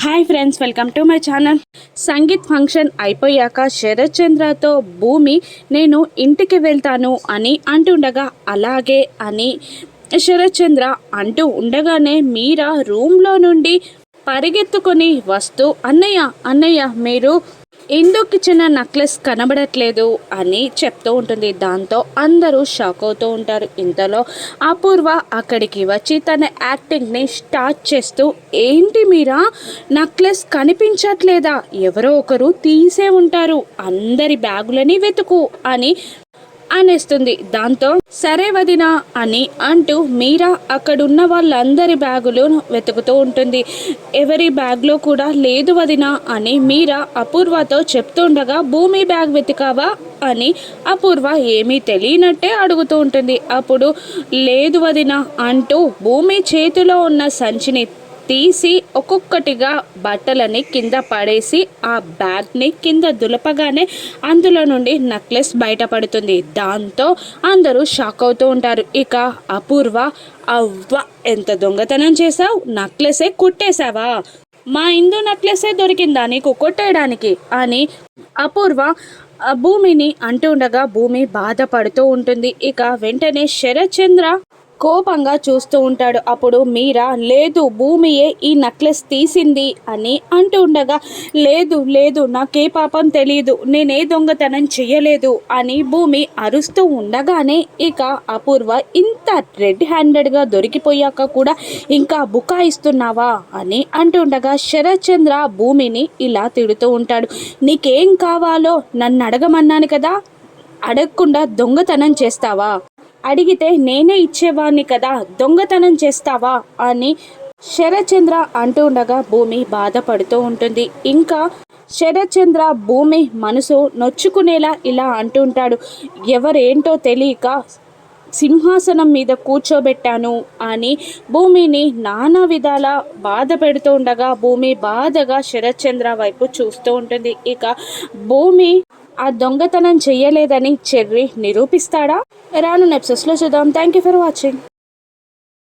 Hi friends, welcome to my channel. Sangeet function అయిపోయాక శరత్ చంద్రతో భూమి నేను ఇంటికి వెళ్తాను అని అంటుండగా అలాగే అని శరత్ చంద్ర అంటూ ఉండగానే మీరా రూమ్లో నుండి పరిగెత్తుకొని వస్తూ అన్నయ్య అన్నయ్య మీరు ఎందుకు ఇచ్చిన నెక్లెస్ కనబడట్లేదు అని చెప్తూ ఉంటుంది. దాంతో అందరూ షాక్ అవుతూ ఉంటారు. ఇంతలో అపూర్వ అక్కడికి వచ్చి తన యాక్టింగ్ని స్టార్ట్ చేస్తూ ఏంటి మీరా నెక్లెస్ కనిపించట్లేదా, ఎవరో ఒకరు తీసే ఉంటారు, అందరి బ్యాగులని వెతుకు అని అనేస్తుంది. దాంతో సరే వదినా అని అంటూ మీరా అక్కడున్న వాళ్ళందరి బ్యాగులు వెతుకుతూ ఉంటుంది. ఎవరి బ్యాగ్లో కూడా లేదు వదినా అని మీరా అపూర్వతో చెప్తుండగా భూమి బ్యాగ్ వెతికావా అని అపూర్వ ఏమీ తెలియనట్టే అడుగుతూ ఉంటుంది. అప్పుడు లేదు వదినా అంటూ భూమి చేతిలో ఉన్న సంచిని తీసి ఒక్కొక్కటిగా బట్టలని కింద పడేసి ఆ బ్యాగ్ని కింద దులపగానే అందులో నుండి నెక్లెస్ బయటపడుతుంది. దాంతో అందరూ షాక్ అవుతూ ఉంటారు. ఇక అపూర్వ అవ్వ ఎంత దొంగతనం చేసావు, నెక్లెసే కుట్టేశావా, మా ఇందు నెక్లెసే దొరికిందా నీకు కొట్టేయడానికి అని అపూర్వ భూమిని అంటుండగా భూమి బాధపడుతూ ఉంటుంది. ఇక వెంటనే శరత్ చంద్ర కోపంగా చూస్తూ ఉంటాడు. అప్పుడు మీరా లేదు భూమియే ఈ నెక్లెస్ తీసింది అని అంటూ ఉండగా లేదు లేదు నాకే పాపం తెలియదు, నేనే దొంగతనం చెయ్యలేదు అని భూమి అరుస్తూ ఉండగానే ఇక అపూర్వ ఇంత రెడ్ హ్యాండెడ్గా దొరికిపోయాక కూడా ఇంకా బుకాయిస్తున్నావా అని అంటుండగా శరత్ చంద్ర భూమిని ఇలా తిడుతూ ఉంటాడు. నీకేం కావాలో నన్ను అడగమన్నాను కదా, అడగకుండా దొంగతనం చేస్తావా, అడిగితే నేనే ఇచ్చేవాణ్ణి కదా, దొంగతనం చేస్తావా అని శరత్ చంద్ర అంటూ ఉండగా భూమి బాధపడుతూ ఉంటుంది. ఇంకా శరత్ చంద్ర భూమి మనసు నొచ్చుకునేలా ఇలా అంటుంటాడు. ఎవరేంటో తెలియక సింహాసనం మీద కూర్చోబెట్టాను అని భూమిని నానా విధాల బాధ పెడుతూ ఉండగా భూమి బాధగా శరత్ చంద్ర వైపు చూస్తూ ఉంటుంది. ఇక భూమి ఆ దొంగతనం చెయ్యలేదని చెర్రీ నిరూపిస్తాడా? రాను ఎపిసోడ్స్లో చూద్దాం. Thank you for watching.